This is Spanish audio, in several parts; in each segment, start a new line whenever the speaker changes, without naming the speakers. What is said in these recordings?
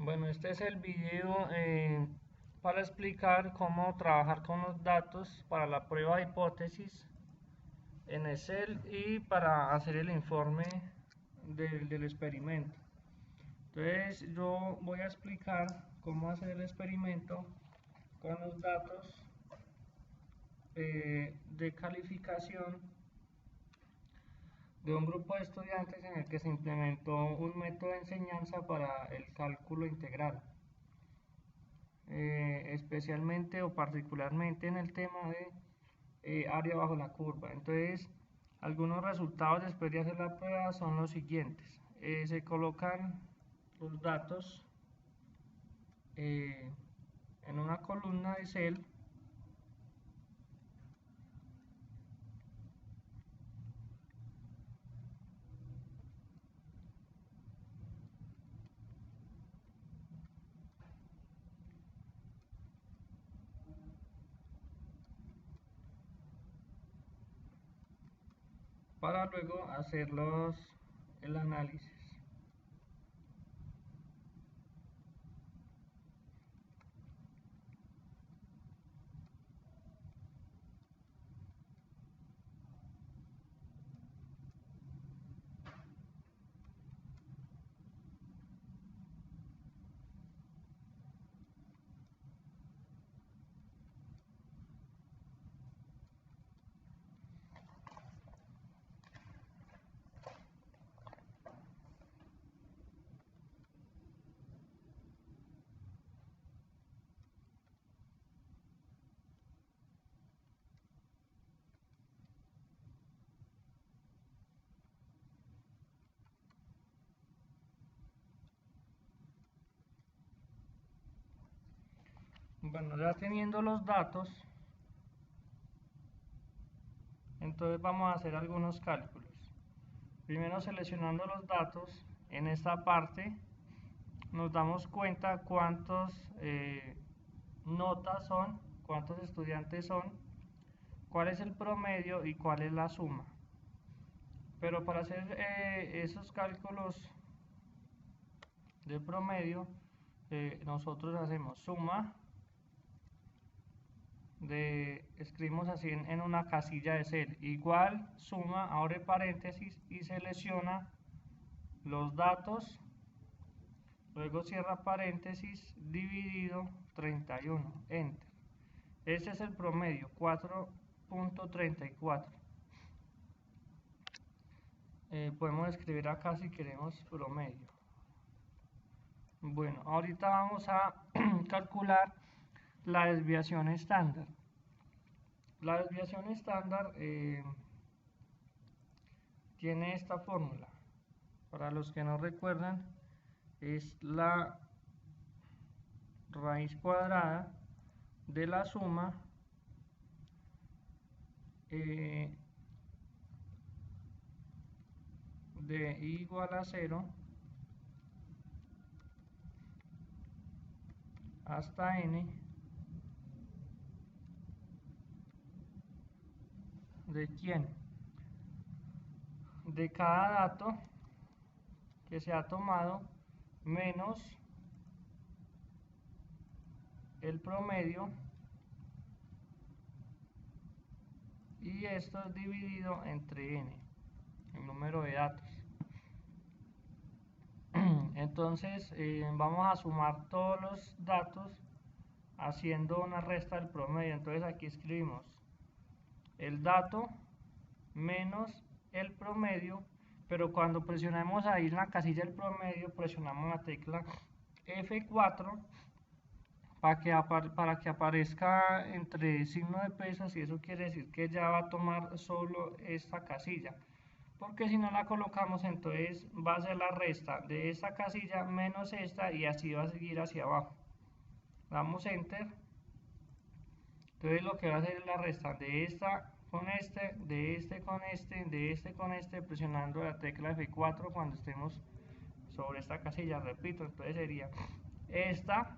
Bueno, este es el video para explicar cómo trabajar con los datos para la prueba de hipótesis en Excel y para hacer el informe del experimento. Entonces yo voy a explicar cómo hacer el experimento con los datos de calificación de un grupo de estudiantes en el que se implementó un método de enseñanza para el cálculo integral. Especialmente o particularmente en el tema de área bajo la curva. Entonces, algunos resultados después de hacer la prueba son los siguientes. Se colocan los datos eh, en una columna de Excel. Para luego hacer el análisis. Bueno, ya teniendo los datos, entonces vamos a hacer algunos cálculos. Primero seleccionando los datos, en esta parte nos damos cuenta cuántos notas son, cuántos estudiantes son, cuál es el promedio y cuál es la suma. Pero para hacer esos cálculos de promedio, nosotros hacemos suma escribimos así en una casilla de Excel, igual suma, abre paréntesis y selecciona los datos, luego cierra paréntesis, dividido 31, enter. Este es el promedio, 4.34. Podemos escribir acá si queremos promedio. Bueno, ahorita vamos a calcular la desviación estándar. La desviación estándar tiene esta fórmula. Para los que no recuerdan, es la raíz cuadrada de la suma de i igual a 0 hasta n de quién, de cada dato que se ha tomado menos el promedio, y esto es dividido entre n, el número de datos. Entonces vamos a sumar todos los datos haciendo una resta del promedio. Entonces aquí escribimos el dato menos el promedio, pero cuando presionamos ahí en la casilla del promedio, presionamos la tecla F4 para que aparezca entre signo de pesas, y eso quiere decir que ya va a tomar solo esta casilla, porque si no la colocamos entonces va a ser la resta de esta casilla menos esta y así va a seguir hacia abajo. Damos enter. Entonces lo que va a hacer es la resta de esta con este, de este con este, de este con este, presionando la tecla F4 cuando estemos sobre esta casilla, repito. Entonces sería esta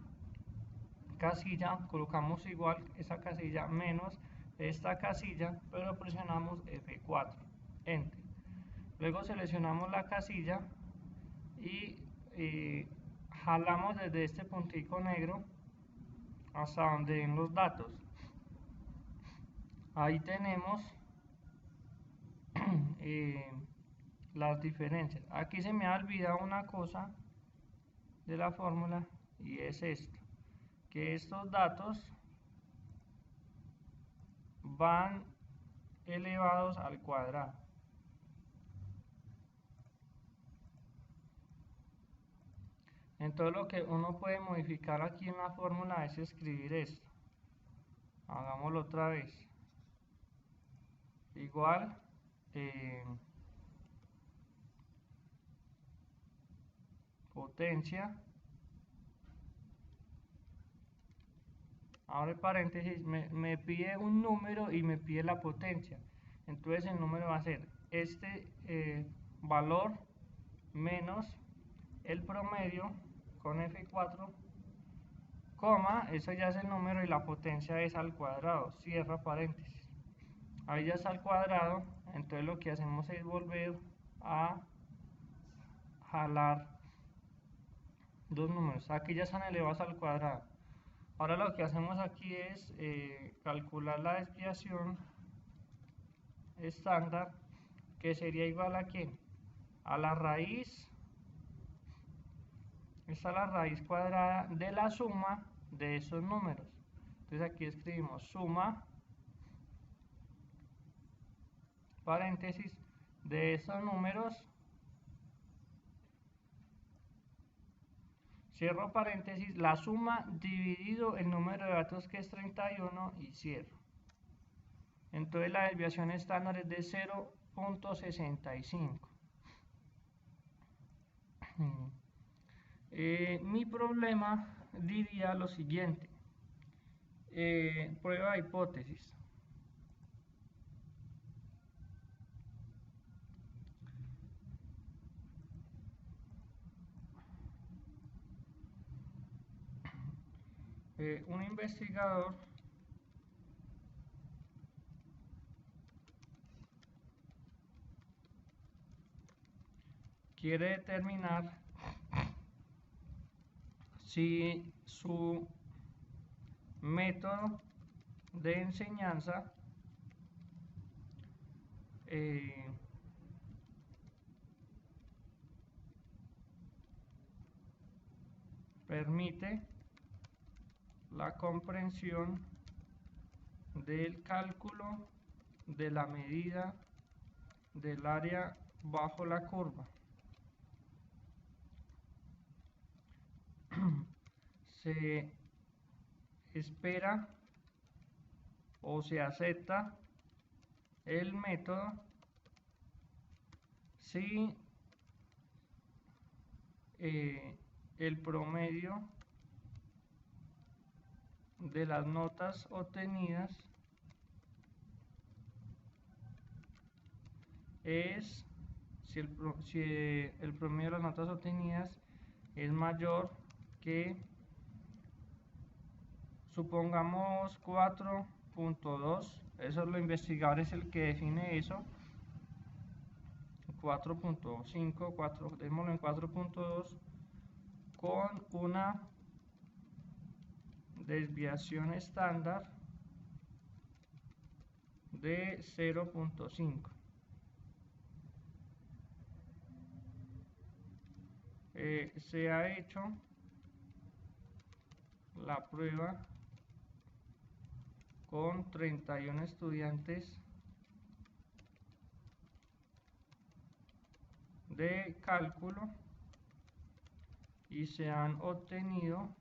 casilla, colocamos igual esa casilla menos esta casilla, pero presionamos F4, enter. Luego seleccionamos la casilla y jalamos desde este puntico negro hasta donde ven los datos. Ahí tenemos las diferencias. Aquí se me ha olvidado una cosa de la fórmula y es esto, que estos datos van elevados al cuadrado. Entonces lo que uno puede modificar aquí en la fórmula es escribir esto. Hagámoslo otra vez. Igual potencia, abre paréntesis, me pide un número y me pide la potencia. Entonces el número va a ser este valor menos el promedio con F4, coma, eso ya es el número y la potencia es al cuadrado, cierra paréntesis. Ahí ya está al cuadrado, entonces lo que hacemos es volver a jalar dos números. Aquí ya están elevados al cuadrado. Ahora lo que hacemos aquí es calcular la desviación estándar, que sería igual a ¿qué? A la raíz. Esta es la raíz cuadrada de la suma de esos números. Entonces aquí escribimos suma, paréntesis, de esos números, cierro paréntesis, la suma dividido el número de datos, que es 31, y cierro. Entonces la desviación estándar es de 0.65. Mi problema diría lo siguiente. Prueba de hipótesis. Un investigador quiere determinar si su método de enseñanza permite la comprensión del cálculo de la medida del área bajo la curva. Se espera o se acepta el método si el promedio de las notas obtenidas es, si el promedio de las notas obtenidas es mayor que, supongamos, 4.2, eso lo investigador es el que define eso, 4.5, 4, démoslo en 4.2, con una desviación estándar de 0.5. Se ha hecho la prueba con 31 estudiantes de cálculo y se han obtenido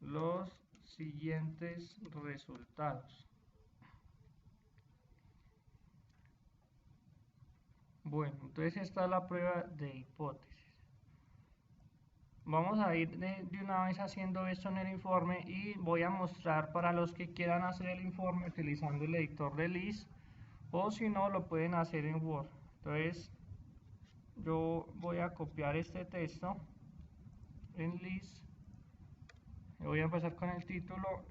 los siguientes resultados. Bueno, entonces esta es la prueba de hipótesis. Vamos a ir de una vez haciendo esto en el informe y voy a mostrar para los que quieran hacer el informe utilizando el editor de LIS, o si no lo pueden hacer en Word. Entonces yo voy a copiar este texto en LIS. Voy a empezar con el título.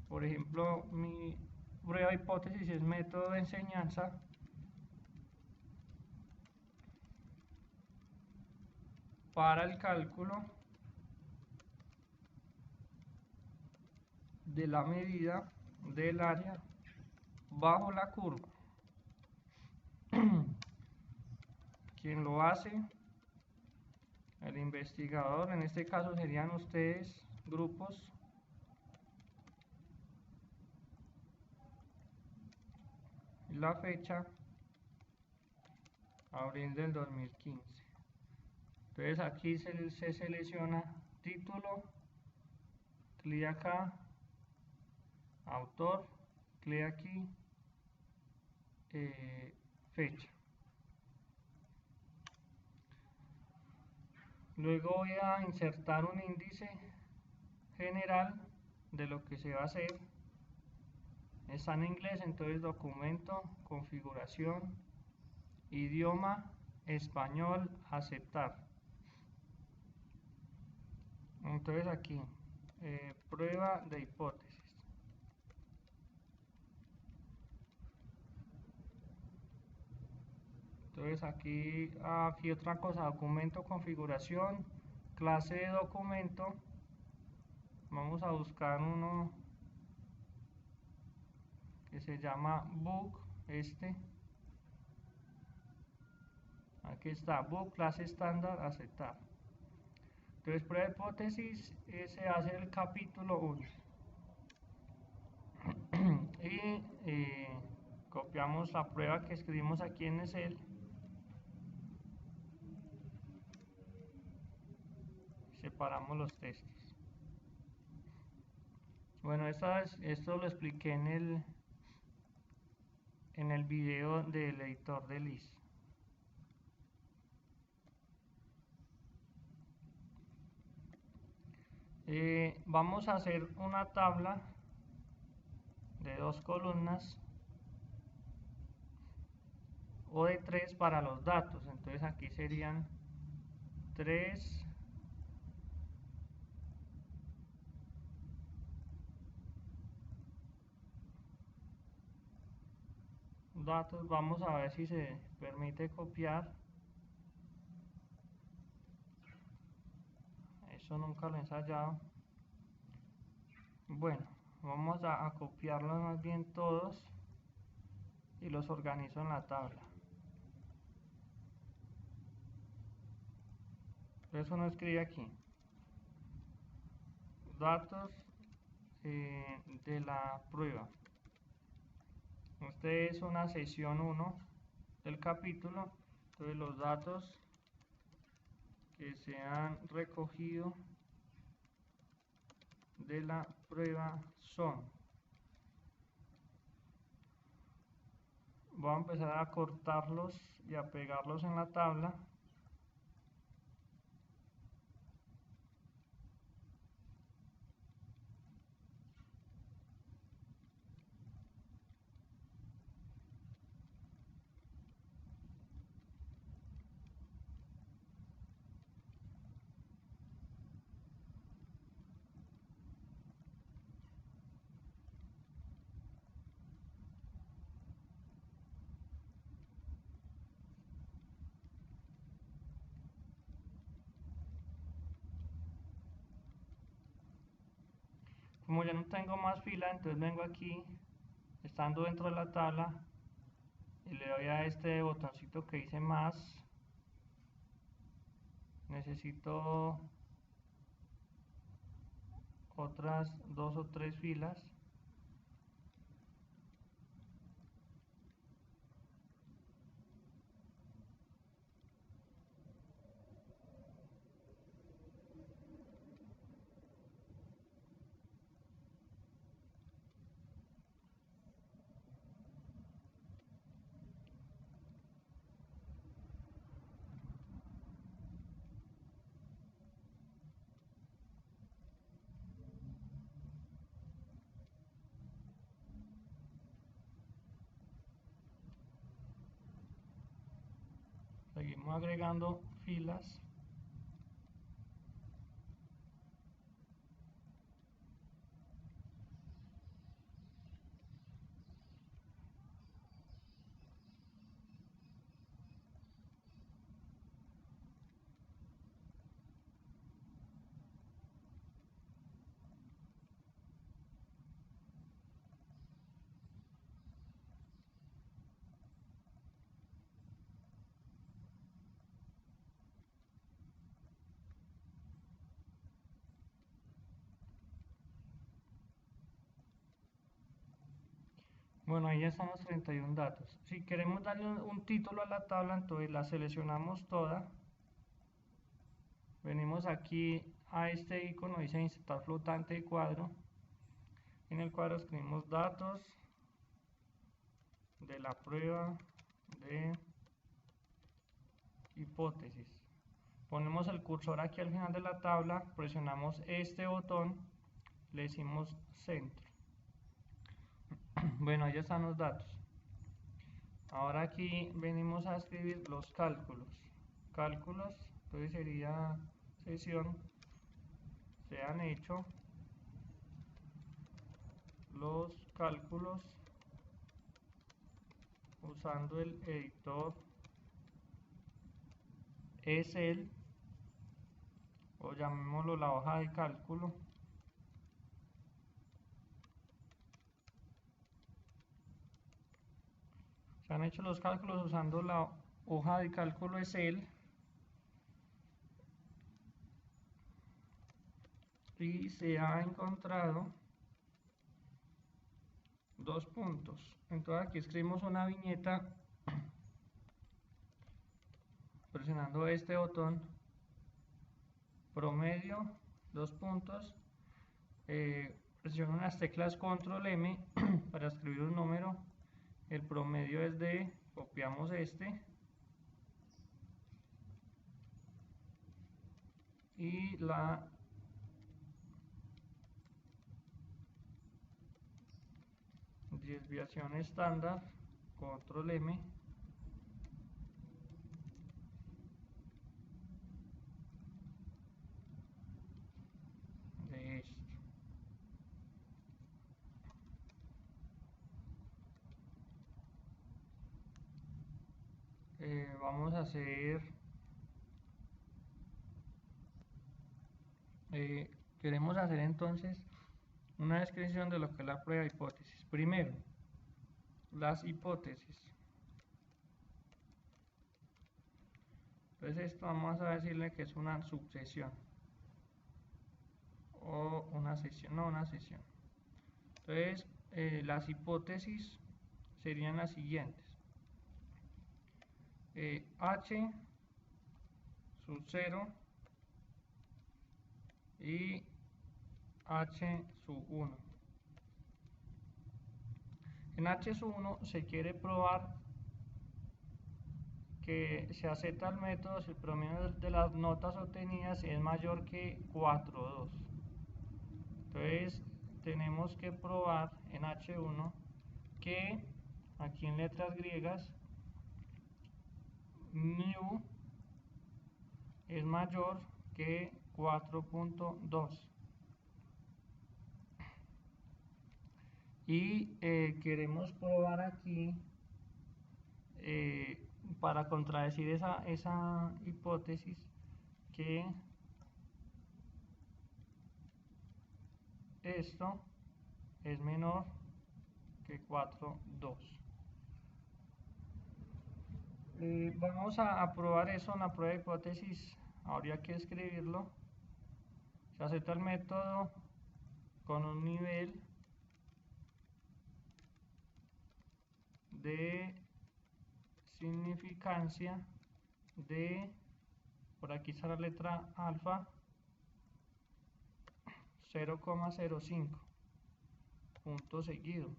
Por ejemplo, mi prueba de hipótesis es método de enseñanza para el cálculo de la medida del área bajo la curva. ¿Quién lo hace? El investigador. En este caso serían ustedes, grupos. La fecha, abril del 2015. Entonces aquí se selecciona título, clic acá, autor, clic aquí, fecha. Luego voy a insertar un índice general de lo que se va a hacer. Está en inglés, entonces documento, configuración, idioma, español, aceptar. Entonces aquí, prueba de hipótesis. Entonces aquí otra cosa, documento, configuración, clase de documento. Vamos a buscar uno que se llama book, aquí está, book, clase estándar, aceptar. Entonces, prueba de hipótesis, se hace el capítulo 1. Y copiamos la prueba que escribimos aquí en Excel. Separamos los textos. Bueno, esto lo expliqué en el video del editor de LIS. Vamos a hacer una tabla de 2 columnas o de 3 para los datos. Entonces aquí serían 3 datos. Vamos a ver si se permite copiar. Eso nunca lo he ensayado. Bueno, vamos a copiarlos más bien todos y los organizo en la tabla. Entonces uno escribe aquí datos de la prueba. Este es una sesión 1 del capítulo. Entonces los datos que se han recogido de la prueba son. Voy a empezar a cortarlos y a pegarlos en la tabla. Como ya no tengo más fila, entonces vengo aquí, estando dentro de la tabla, y le doy a este botoncito que dice más. Necesito otras 2 o 3 filas. Seguimos agregando filas. Bueno, ahí ya están los 31 datos. Si queremos darle un título a la tabla, entonces la seleccionamos toda. Venimos aquí a este icono, dice insertar flotante de cuadro. En el cuadro escribimos datos de la prueba de hipótesis. Ponemos el cursor aquí al final de la tabla, presionamos este botón, le decimos centro. Bueno, ahí están los datos. Ahora aquí venimos a escribir los cálculos. Cálculos, entonces sería sesión, se han hecho los cálculos usando el editor Excel, o llamémoslo la hoja de cálculo. Se han hecho los cálculos usando la hoja de cálculo Excel y se ha encontrado dos puntos. Entonces aquí escribimos una viñeta presionando este botón, promedio, dos puntos, presiono las teclas control M para escribir un número, el promedio es de, copiamos este y la desviación estándar, control M, de esto. Vamos a hacer, queremos hacer entonces una descripción de lo que es la prueba de hipótesis. Primero, las hipótesis. Entonces esto vamos a decirle que es una sucesión o una sesión, no una sesión. Entonces las hipótesis serían las siguientes. H sub 0 y H sub 1. En H sub 1 se quiere probar que se acepta el método si el promedio de las notas obtenidas es mayor que 4,2. Entonces tenemos que probar en H1 que aquí en letras griegas mu es mayor que 4,2 y queremos probar aquí para contradecir esa hipótesis que esto es menor que 4,2. Vamos a probar eso en la prueba de hipótesis. Habría que escribirlo. Se acepta el método con un nivel de significancia de, por aquí está la letra alfa, 0,05 punto seguido.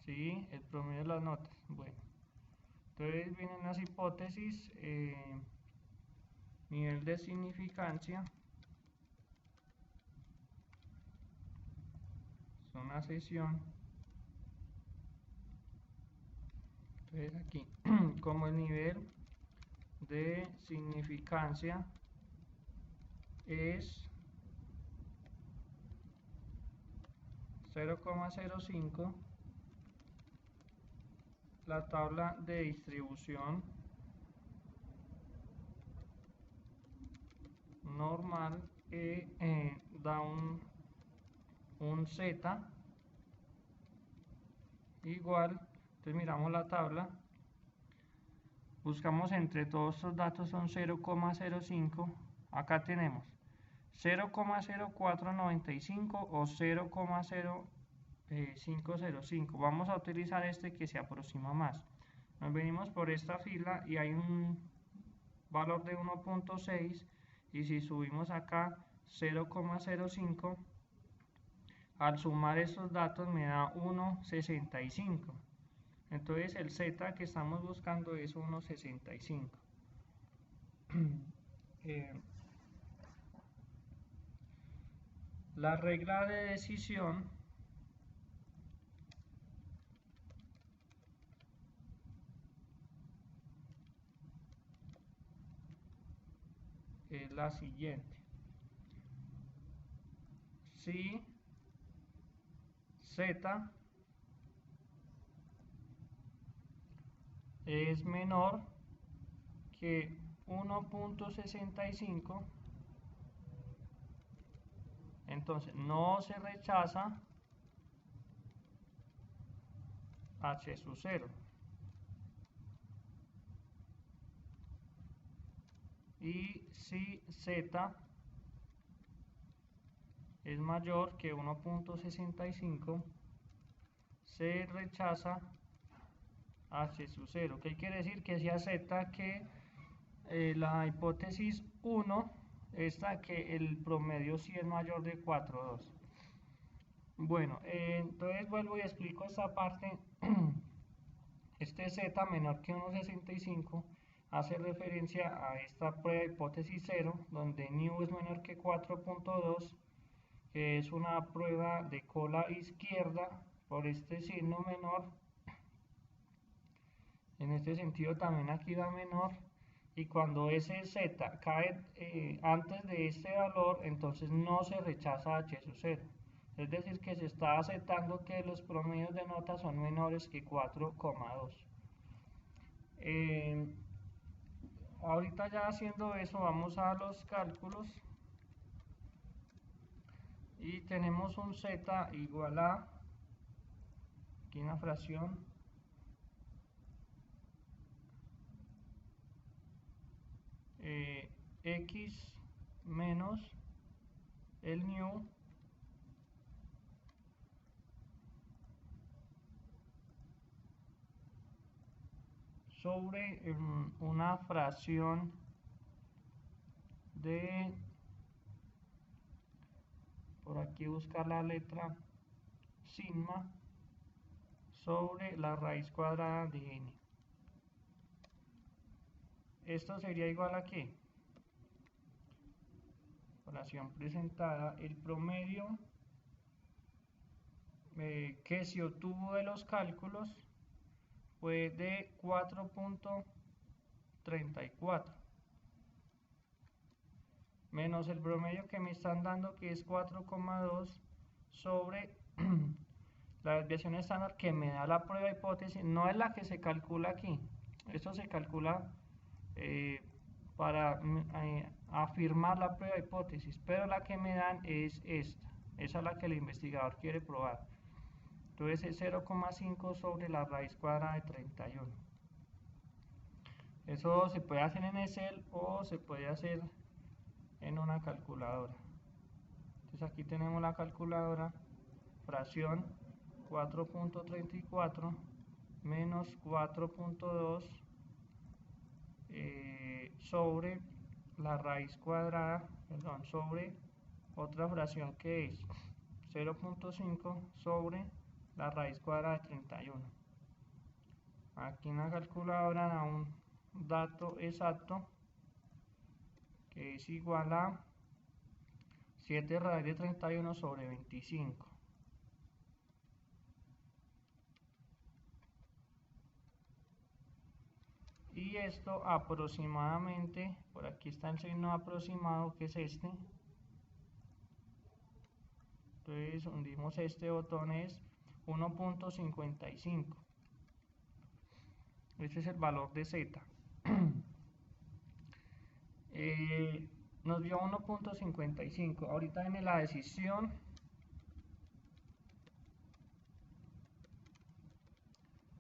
¿Sí? El promedio de las notas. Bueno, entonces vienen las hipótesis, nivel de significancia, es una sesión. Entonces aquí, como el nivel de significancia es 0,05, la tabla de distribución normal da un Z igual, entonces miramos la tabla, buscamos entre todos estos datos son 0,05, acá tenemos 0,0495 o 0,0 505. Vamos a utilizar este que se aproxima más. Nos venimos por esta fila y hay un valor de 1.6 y si subimos acá 0,05, al sumar estos datos me da 1,65. Entonces el Z que estamos buscando es 1,65. La regla de decisión es la siguiente. Si Z es menor que 1.65, entonces no se rechaza h sub 0. Y si Z es mayor que 1.65, se rechaza h sub 0. ¿Qué quiere decir? Que se acepta que la hipótesis 1, esta que el promedio sí es mayor de 4,2. Bueno, entonces vuelvo y explico esta parte. Este Z menor que 1,65 hace referencia a esta prueba hipótesis 0, donde nu es menor que 4.2, que es una prueba de cola izquierda por este signo menor. En este sentido también aquí da menor, y cuando ese Z cae antes de este valor, entonces no se rechaza h sub 0. Es decir, que se está aceptando que los promedios de nota son menores que 4,2. Ahorita ya haciendo eso, vamos a los cálculos y tenemos un Z igual a, aquí una fracción, x menos el nu sobre una fracción de, por aquí buscar la letra sigma, sobre la raíz cuadrada de n. Esto sería igual a ¿qué? Fracción presentada, el promedio que se obtuvo de los cálculos fue de 4.34 menos el promedio que me están dando, que es 4,2 sobre la desviación estándar que me da la prueba hipótesis. No es la que se calcula aquí, esto se calcula para afirmar la prueba hipótesis, pero la que me dan es esta, esa es la que el investigador quiere probar. Entonces es 0,5 sobre la raíz cuadrada de 31. Eso se puede hacer en Excel o se puede hacer en una calculadora. Entonces aquí tenemos la calculadora, fracción 4.34 menos 4.2 sobre la raíz cuadrada, perdón, sobre otra fracción que es 0.5 sobre la raíz cuadrada de 31. Aquí en la calculadora da un dato exacto que es igual a 7 raíz de 31 sobre 25. Y esto aproximadamente, por aquí está el signo aproximado, que es este. Entonces hundimos este botón, es 1.55. Este es el valor de Z. Nos dio 1.55. Ahorita viene la decisión.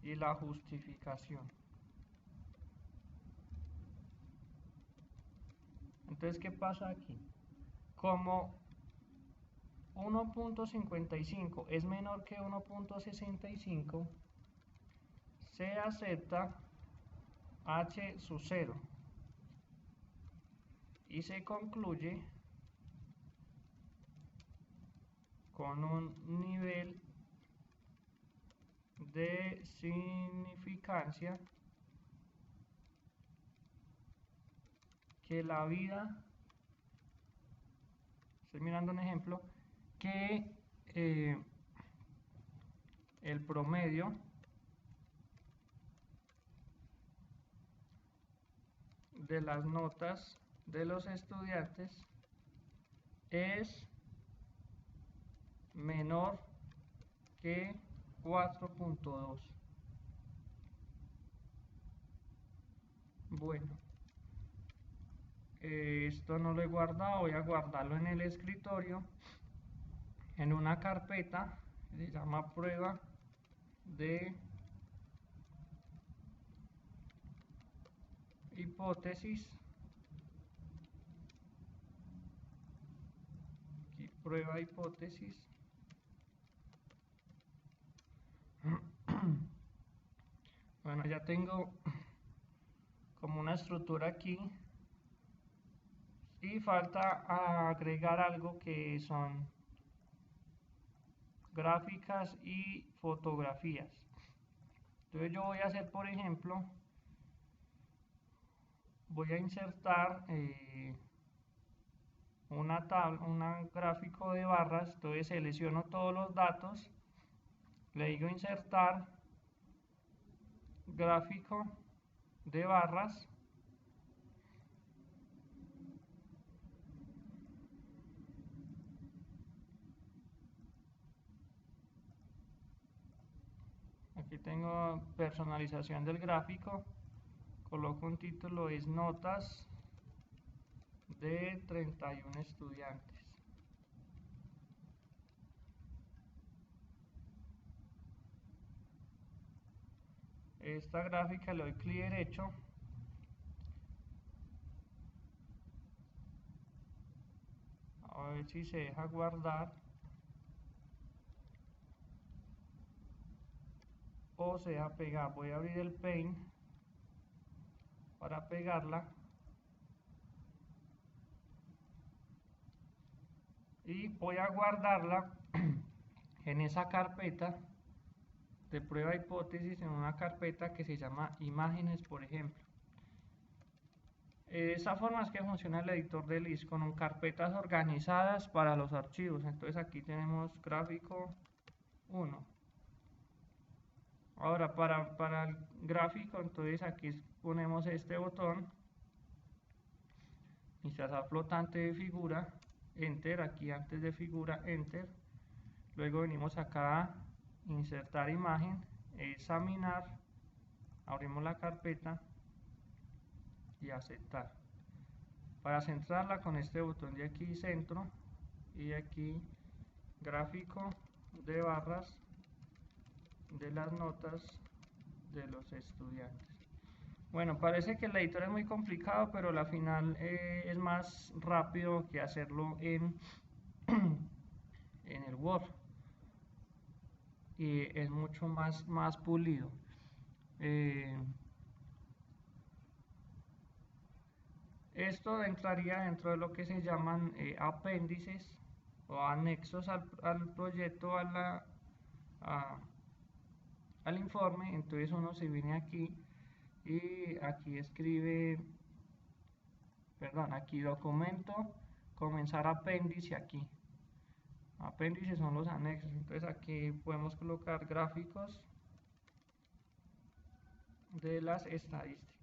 Y la justificación. Entonces, ¿qué pasa aquí? Como 1.55 es menor que 1.65, se acepta h sub 0 y se concluye con un nivel de significancia que la vida, estoy mirando un ejemplo, que el promedio de las notas de los estudiantes es menor que 4.2. Bueno, esto no lo he guardado, voy a guardarlo en el escritorio, en una carpeta que se llama prueba de hipótesis. Aquí, prueba de hipótesis. Bueno, ya tengo como una estructura aquí y falta agregar algo que son gráficas y fotografías. Entonces yo voy a hacer, por ejemplo, voy a insertar una tabla, un gráfico de barras. Entonces selecciono todos los datos, le digo insertar gráfico de barras, aquí tengo personalización del gráfico, coloco un título, es notas de 31 estudiantes. Esta gráfica le doy clic derecho, a ver si se deja guardar o se deja pegar. Voy a abrir el Paint para pegarla y voy a guardarla en esa carpeta de prueba de hipótesis, en una carpeta que se llama imágenes, por ejemplo. Esa forma es que funciona el editor de LIS, con carpetas organizadas para los archivos. Entonces aquí tenemos gráfico 1. Ahora para el gráfico, entonces aquí ponemos este botón, insertar flotante de figura, enter, aquí antes de figura, enter. Luego venimos acá a insertar imagen, examinar, abrimos la carpeta y aceptar. Para centrarla, con este botón de aquí, centro, y aquí gráfico de barras de las notas de los estudiantes. Bueno, parece que el editor es muy complicado, pero al final es más rápido que hacerlo en el Word, y es mucho más pulido. Esto entraría dentro de lo que se llaman apéndices o anexos al proyecto, al informe. Entonces uno se viene aquí y aquí escribe, perdón, aquí documento, comenzar apéndice, aquí. Apéndices son los anexos. Entonces aquí podemos colocar gráficos de las estadísticas.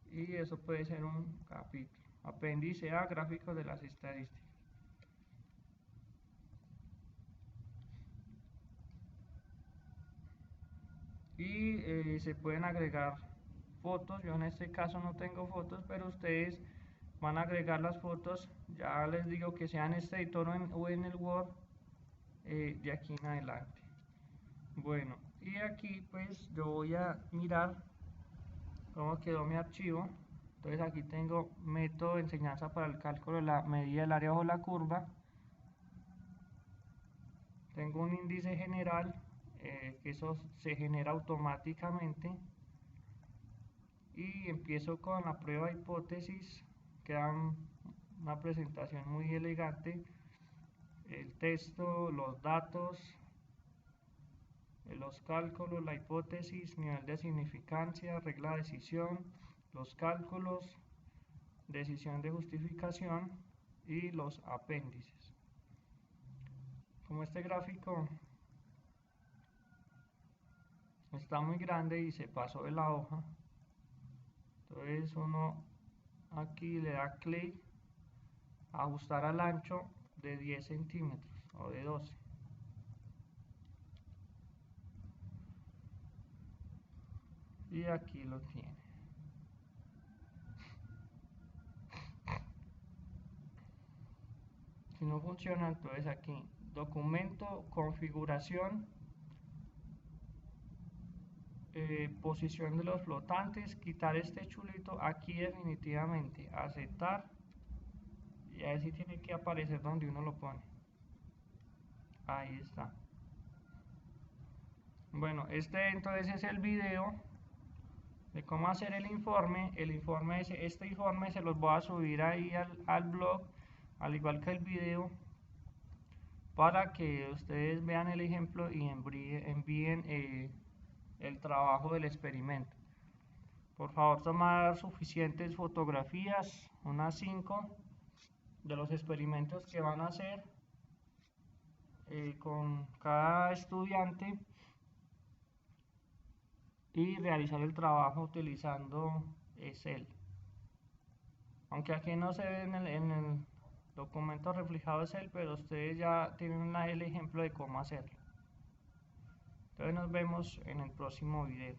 Y eso puede ser un capítulo. Apéndice A, gráficos de las estadísticas. Y se pueden agregar fotos. Yo en este caso no tengo fotos, pero ustedes van a agregar las fotos. Ya les digo que sea en este editor o en el Word, de aquí en adelante. Bueno, y aquí pues yo voy a mirar cómo quedó mi archivo. Entonces aquí tengo método de enseñanza para el cálculo de la medida del área bajo la curva. Tengo un índice general, que eso se genera automáticamente. Y empiezo con la prueba de hipótesis, que da una presentación muy elegante. El texto, los datos, los cálculos, la hipótesis, nivel de significancia, regla de decisión, los cálculos, decisión de justificación y los apéndices. Como este gráfico está muy grande y se pasó de la hoja, entonces uno aquí le da clic, ajustar al ancho de 10 centímetros o de 12. Y aquí lo tiene. Si no funciona, entonces aquí, documento, configuración, posición de los flotantes, quitar este chulito, aquí definitivamente, aceptar, y ahí sí tiene que aparecer donde uno lo pone. Ahí está. Bueno, este entonces es el video de cómo hacer el informe. Este informe se los voy a subir ahí al blog, al igual que el video, para que ustedes vean el ejemplo y envíen el trabajo del experimento. Por favor, tomar suficientes fotografías, unas 5, de los experimentos que van a hacer con cada estudiante, y realizar el trabajo utilizando Excel. Aunque aquí no se ve en el documento reflejado Excel, pero ustedes ya tienen el ejemplo de cómo hacerlo. Entonces nos vemos en el próximo video.